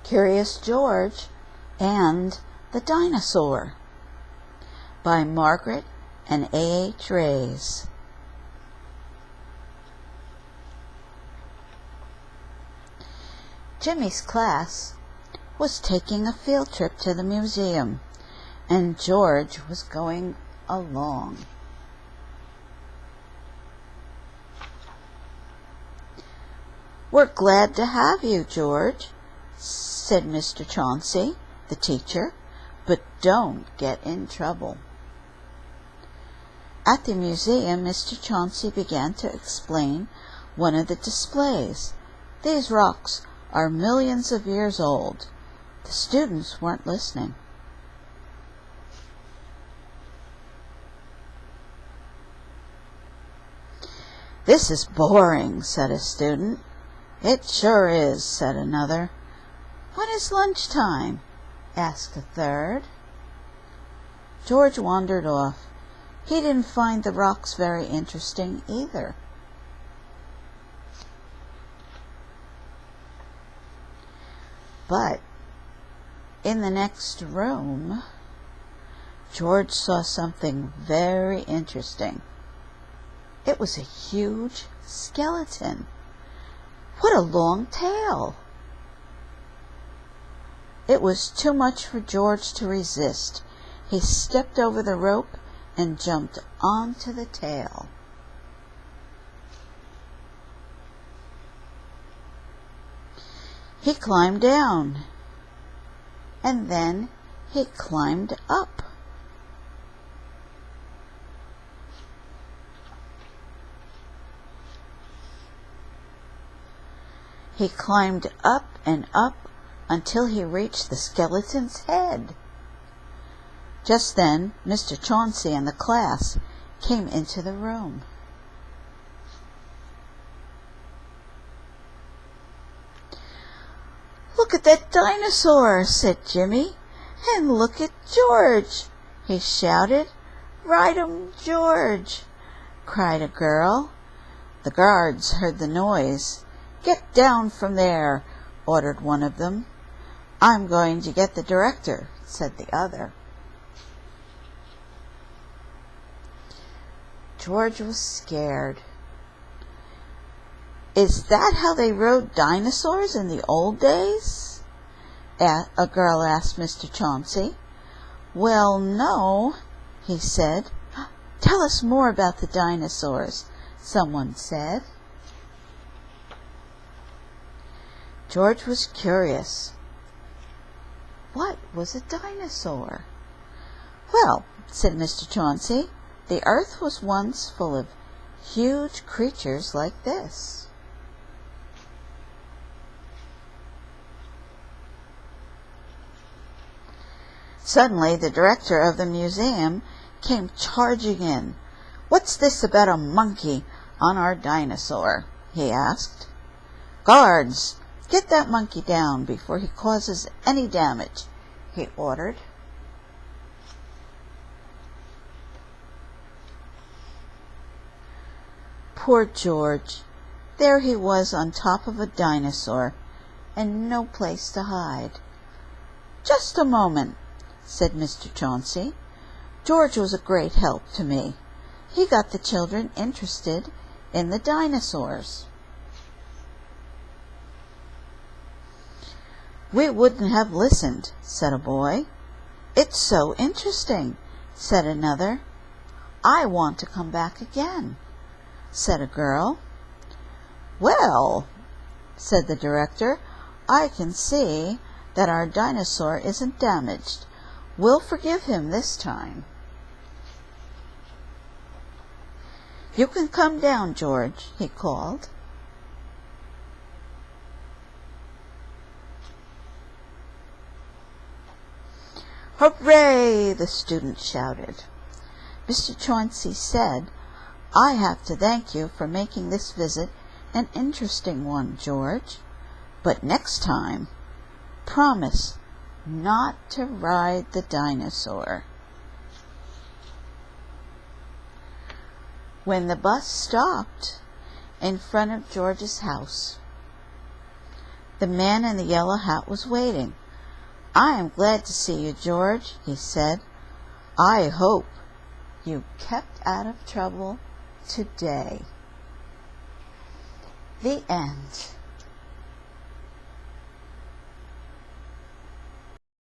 Curious George and the Dinosaur by Margaret and A.H. Rays. Jimmy's class was taking a field trip to the museum, and George was going along. "We're glad to have you, George," said Mr. Chauncey, the teacher, "but don't get in trouble." At the museum, Mr. Chauncey began to explain one of the displays. "These rocks are millions of years old." The students weren't listening. "This is boring," said a student. "It sure is," said another. "When is lunchtime?" asked a third. George wandered off. He didn't find the rocks very interesting either. But in the next room, George saw something very interesting. It was a huge skeleton. What a long tail! It was too much for George to resist. He stepped over the rope and jumped onto the tail. He climbed down, and then he climbed up. He climbed up and up until he reached the skeleton's head. Just then, Mr. Chauncey and the class came into the room. "Look at that dinosaur," said Jimmy. "And look at George," he shouted. "Ride 'em, George," cried a girl. The guards heard the noise. "Get down from there," ordered one of them. "I'm going to get the director," said the other. George was scared. "Is that how they rode dinosaurs in the old days?" a girl asked Mr. Chauncey. "Well, no," he said. "Tell us more about the dinosaurs," someone said. George was curious. What was a dinosaur? "Well," said Mr. Chauncey, "the earth was once full of huge creatures like this." Suddenly, the director of the museum came charging in. "What's this about a monkey on our dinosaur?" he asked. "Guards, get that monkey down before he causes any damage," he ordered. Poor George. There he was on top of a dinosaur, and no place to hide. "Just a moment," said Mr. Chauncey. "George was a great help to me. He got the children interested in the dinosaurs." "We wouldn't have listened," said a boy. "It's so interesting," said another. "I want to come back again," said a girl. "Well," said the director, "I can see that our dinosaur isn't damaged. We'll forgive him this time. You can come down, George," he called. "Hooray!" the students shouted. Mr. Chauncey said, "I have to thank you for making this visit an interesting one, George. But next time, promise not to ride the dinosaur." When the bus stopped in front of George's house, The man in the yellow hat was waiting. "I am glad to see you, George," he said. "I hope you kept out of trouble today." The end.